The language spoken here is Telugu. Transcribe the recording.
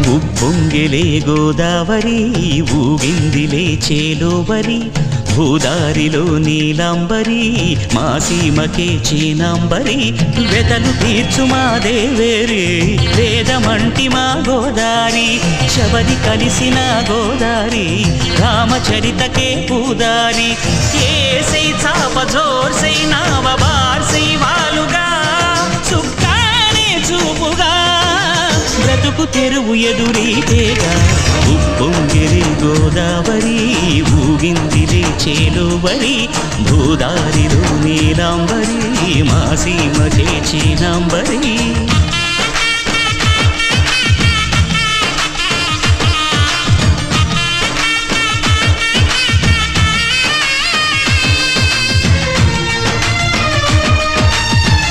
ఉప్పొంగిలే గోదావరి ఊగిందిలే చేలోవరి భూదారిలో నీలాంబరి మా సీమకే చీనాంబరి వెతలు తీర్చు మా దేవేరి వేదమంటి మా గోదారి శబరి కలిసిన గోదారి రామచరితకే పూదారి ఏసై చాప జోర్సై నావ బార్సై వాలుగా చుక్కానే చూపుగా బ్రతుకు తెరువు ఎదురీతేగా ఉప్పొంగిలే గోదావరి ఊగిందిలే చేలోవరి భూదారిలో నీలాంబరి మా సీమకే చీనాంబరి